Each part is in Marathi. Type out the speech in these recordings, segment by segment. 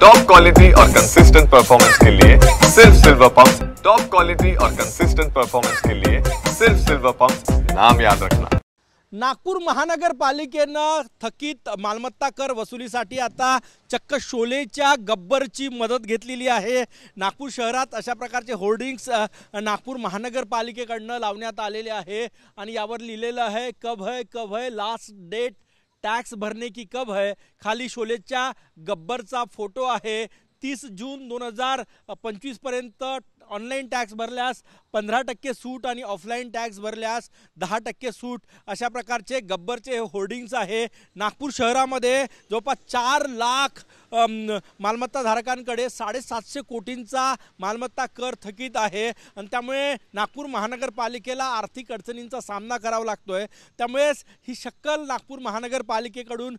टॉप क्वालिटी और कंसिस्टेंट परफॉर्मेंस के लिए सिर्फ सिल्वर पंप। टॉप क्वालिटी और कंसिस्टेंट परफॉर्मेंस के लिए सिर्फ सिल्वर पंप, नाम याद रखना। नागपूर महानगरपालिकेनं थकीत मालमत्ता कर वसुलीसाठी आता चक्क शोलेच्या गब्बरची मदत घेतलेली आहे। नागपूर शहरात अशा प्रकारचे होर्डिंग्स नागपूर महानगरपालिकेकडनं लावण्यात आलेले आहे आणि यावर लिहिलेलं आहे कब है लास्ट डेट टैक्स भरने की कब है। खाली शोलेच्या गब्बरचा फोटो आहे। 30 जून 2025 पर्यंत ऑनलाइन टॅक्स भरल्यास 15% सूट आणि ऑफलाइन टॅक्स भरल्यास 10% सूट अशा प्रकारचे गब्बरचे होर्डिंग्स आहे। नागपूर शहरामध्ये जवळपास 4 लाख मालमत्ता धारकांकडे 750 कोटींचा मालमत्ता कर थकीत आहे आणि त्यामुळे नागपूर महानगरपालिकेला आर्थिक अडचणींचा सामना करावा लागतोय। त्यामुळे ही शक्कल नागपूर महानगरपालिकेकडून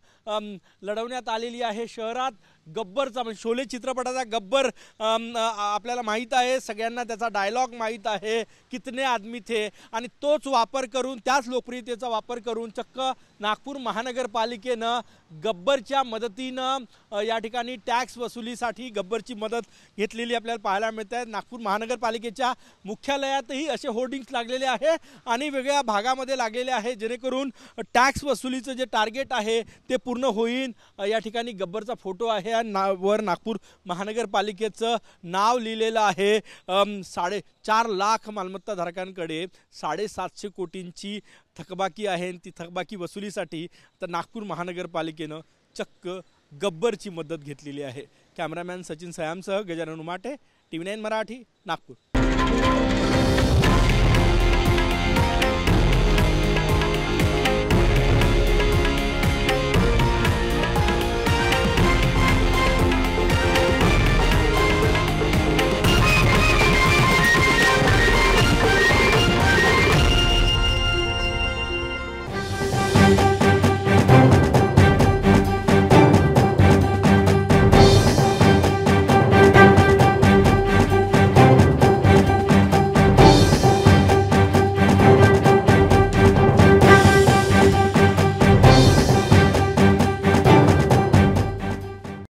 लढवण्यात आलेली आहे। शहरात गब्बरचा म्हणजे शोले चित्रपटाचा गब्बर आपल्याला माहित आहे, सगळ्यांना त्याचा डायलॉग माहित आहे, कितने आदमी थे, आणि तोच वापर करून त्याच लोकप्रियतेचा वापर करून चक्क नागपूर महानगरपालिकेनं गब्बरच्या मदतीनं या ठिकाणी टॅक्स वसुलीसाठी गब्बरची मदत घेतलेली आपल्याला पाहायला मिळते आहे। नागपूर महानगरपालिकेच्या मुख्यालयातही असे होर्डिंग्स लागलेले आहे आणि वेगळ्या भागामध्ये लागलेले आहे जेणेकरून टॅक्स वसुलीचं जे टार्गेट आहे ते पूर्ण होईल। या ठिकाणी गब्बरचा फोटो आहे आणि वर नागपूर महानगरपालिकेचं नाव लिहिलेलं आहे। 4.5 लाख मालमत्ता धारकांकडे 750 कोटींची थकबाकी आहे। ती थकबाकी वसुलीसाठी तर नागपूर महानगरपालिकेनं चक्क गब्बरची मदत घेतलेली आहे। कॅमेरामॅन सचिन सयामसह गजानन उमाटे, TV9 मराठी, नागपूर।